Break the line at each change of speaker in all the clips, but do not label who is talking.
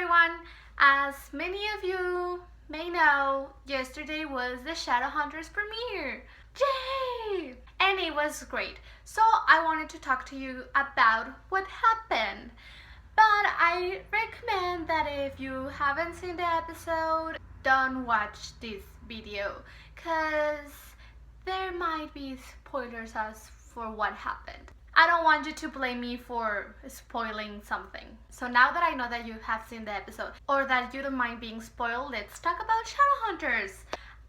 everyone! As many of you may know, yesterday was the Shadowhunters premiere! Yay! And it was great. So I wanted to talk to you about what happened. But I recommend that if you haven't seen the episode, don't watch this video because there might be spoilers as for what happened. I don't want you to blame me for spoiling something. So now that I know that you have seen the episode or that you don't mind being spoiled, let's talk about Shadowhunters.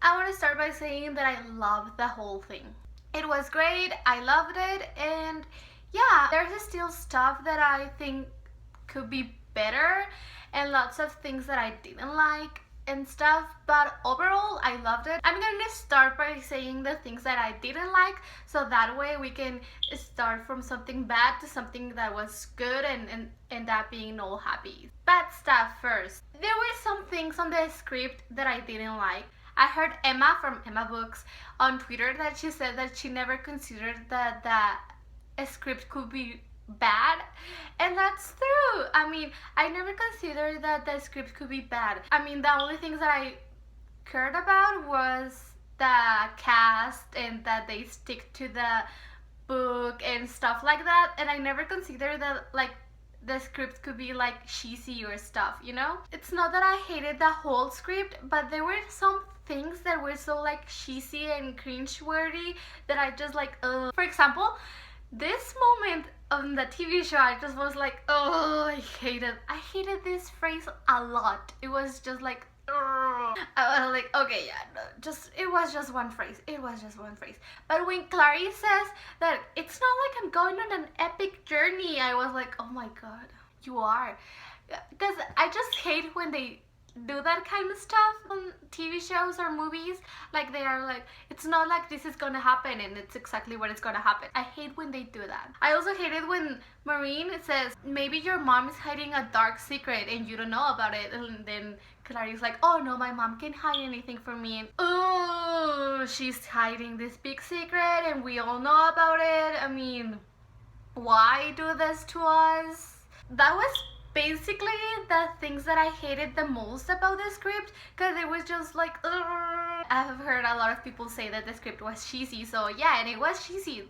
I want to start by saying that I loved the whole thing. It was great, I loved it, and yeah, there's still stuff that I think could be better and lots of things that I didn't like and stuff, but overall I loved it. I'm gonna start by saying the things that I didn't like, so that way we can start from something bad to something that was good and end up being all happy. Bad stuff first. There were some things on the script that I didn't like. I heard Emma from Emma Books on Twitter that she said that she never considered that a script could be bad, and that's true. I mean, I never considered that the script could be bad. I mean, the only things that I cared about was the cast and that they stick to the book and stuff like that, and I never considered that like the script could be like cheesy or stuff, you know? It's not that I hated the whole script, but there were some things that were so like cheesy and cringe-worthy that I just like, ugh. For example, this moment on the TV show, I just was like, oh, I hated this phrase a lot. It was just like, ugh. I was like, okay, yeah, no, it was just one phrase. But when Clarice says that it's not like I'm going on an epic journey, I was like, oh my god, you are. Because I just hate when they do that kind of stuff on TV shows or movies. Like they are like, it's not like this is gonna happen and it's exactly what is gonna happen. I hate when they do that. I also hate it when Maureen says maybe your mom is hiding a dark secret and you don't know about it, and then Clarice's like, oh no, my mom can't hide anything from me, and oh, she's hiding this big secret and we all know about it. I mean, why do this to us? That was basically the things that I hated the most about the script, because it was just like, ugh. I have heard a lot of people say that the script was cheesy, so yeah, and it was cheesy.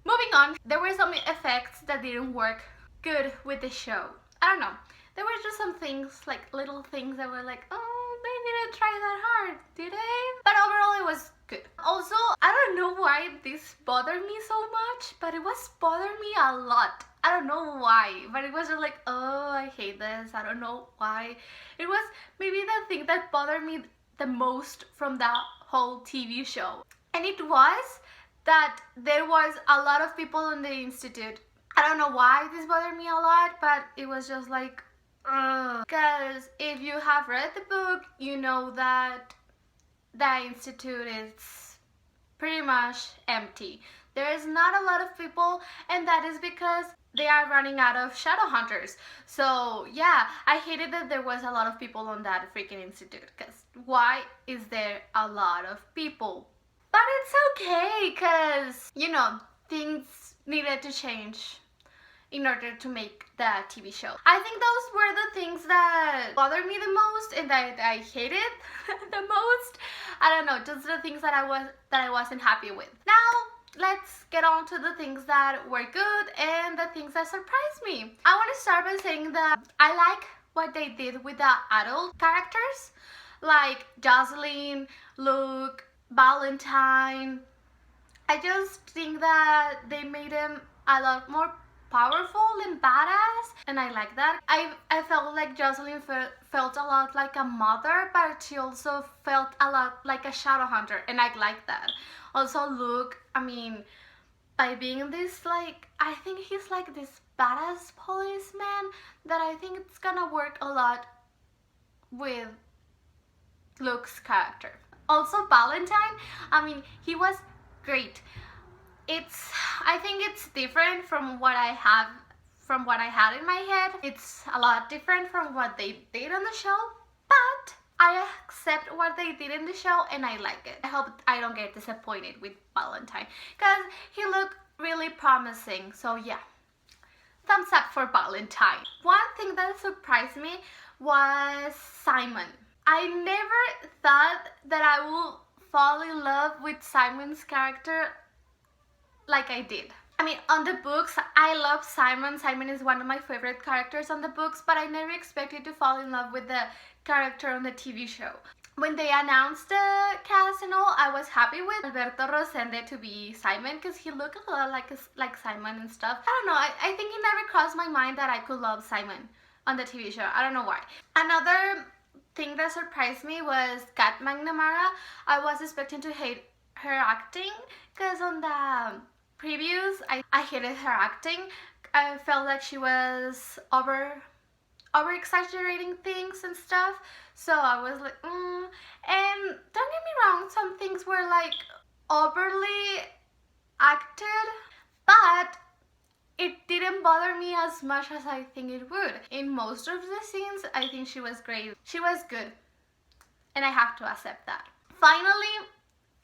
Moving on, there were some effects that didn't work good with the show. I don't know, there were just some things, like little things that were like, oh, they didn't try that hard, did they? But overall it was good. Also, I don't know why this bothered me so much, but it was bothering me a lot. I don't know why, but it was just like, oh, I hate this. I don't know why. It was maybe the thing that bothered me the most from that whole TV show. And it was that there was a lot of people in the institute. I don't know why this bothered me a lot, but it was just like, ugh. Because if you have read the book, you know that the institute is pretty much empty. There is not a lot of people, and that is because they are running out of Shadowhunters. So yeah, I hated that there was a lot of people on that freaking institute, because why is there a lot of people? But it's okay, because, you know, things needed to change in order to make the TV show. I think those were the things that bothered me the most and that I hated the most. I don't know, just the things that I wasn't happy with. Now, let's get on to the things that were good and the things that surprised me. I want to start by saying that I like what they did with the adult characters, like Jocelyn, Luke, Valentine. I just think that they made them a lot more powerful and badass, and I like that. I felt like Jocelyn felt a lot like a mother, but she also felt a lot like a Shadowhunter, and I like that. Also Luke, I mean, by being this, like, I think he's like this badass policeman that I think it's gonna work a lot with Luke's character. Also Valentine, I mean, he was great. I think it's different from what I had in my head. It's a lot different from what they did on the show, but I accept what they did in the show and I like it. I hope I don't get disappointed with Valentine, because he looked really promising. So yeah, thumbs up for Valentine. One thing that surprised me was Simon. I never thought that I would fall in love with Simon's character like I did. I mean, on the books, I love Simon. Simon is one of my favorite characters on the books, but I never expected to fall in love with the character on the TV show. When they announced the cast and all, I was happy with Alberto Rosende to be Simon because he looked a lot like Simon and stuff. I don't know, I think it never crossed my mind that I could love Simon on the TV show. I don't know why. Another thing that surprised me was Kat McNamara. I was expecting to hate her acting because on the previews, I hated her acting. I felt like she was over exaggerating things and stuff, so I was like, And don't get me wrong, some things were like overly acted, but it didn't bother me as much as I think it would. In most of the scenes, I think she was great. She was good, and I have to accept that. Finally,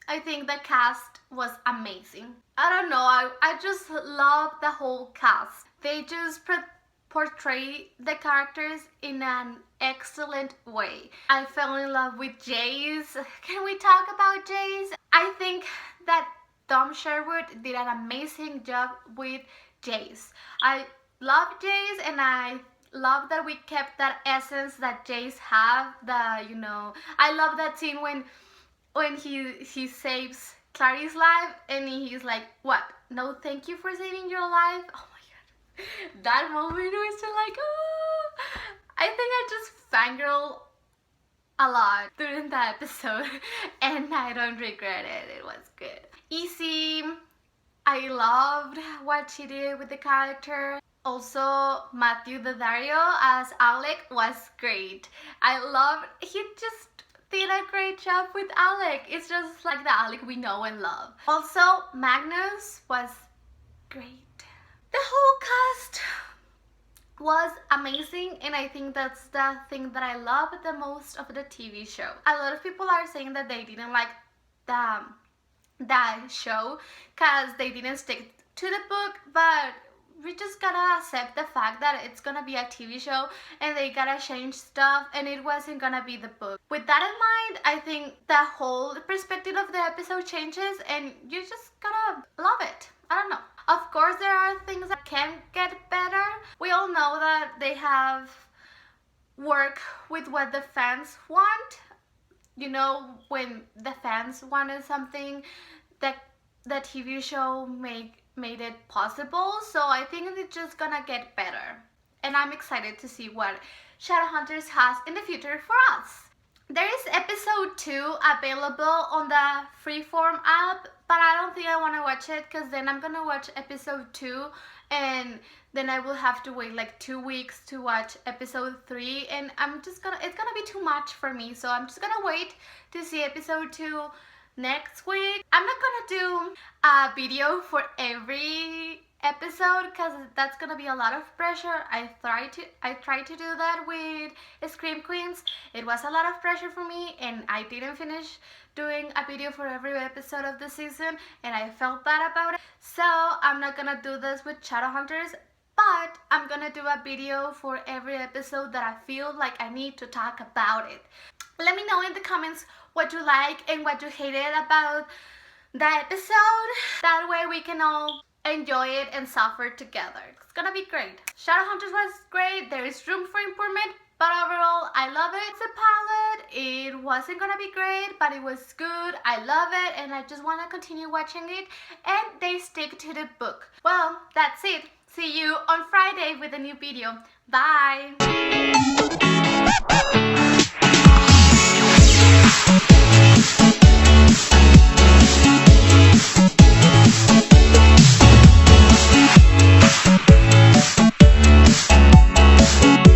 I think the cast was amazing. I don't know, I just love the whole cast. They just portray the characters in an excellent way. I fell in love with Jace. Can we talk about Jace? I think that Tom Sherwood did an amazing job with Jace. I love Jace, and I love that we kept that essence that Jace have. I love that scene when he saves Clary's life and he's like, what? No, thank you for saving your life. Oh my god, that moment was just like, oh. I think I just fangirl a lot during the episode, and I don't regret it. It was good. Easy, I loved what she did with the character. Also, Matthew Daddario as Alec was great. He just did a great job with Alec. It's just like the Alec we know and love. Also, Magnus was great. The whole cast was amazing, and I think that's the thing that I love the most of the TV show. A lot of people are saying that they didn't like that show because they didn't stick to the book, but we just gotta accept the fact that it's gonna be a TV show and they gotta change stuff, and it wasn't gonna be the book. With that in mind, I think the whole perspective of the episode changes, and you just gotta love it. I don't know. Of course, there are things that can get better. We all know that they have work with what the fans want. You know, when the fans wanted something, that the TV show made it possible. So I think it's just gonna get better. And I'm excited to see what Shadowhunters has in the future for us. There is episode 2 available on the Freeform app, but I don't think I want to watch it because then I'm gonna watch episode 2 and then I will have to wait like 2 weeks to watch episode 3, and it's gonna be too much for me, so I'm just gonna wait to see episode 2 next week. I'm not gonna do a video for every episode because that's gonna be a lot of pressure. I tried to do that with Scream Queens. It was a lot of pressure for me, and I didn't finish doing a video for every episode of the season, and I felt bad about it. So I'm not gonna do this with Shadowhunters, but I'm gonna do a video for every episode that I feel like I need to talk about it. Let me know in the comments what you like and what you hated about the episode. That way we can all enjoy it and suffer together. It's gonna be great. Shadowhunters was great. There is room for improvement, but overall I love it. It's a pilot. It wasn't gonna be great, but it was good. I love it, and I just want to continue watching it, and they stick to the book. Well, that's it. See you on Friday with a new video. Bye.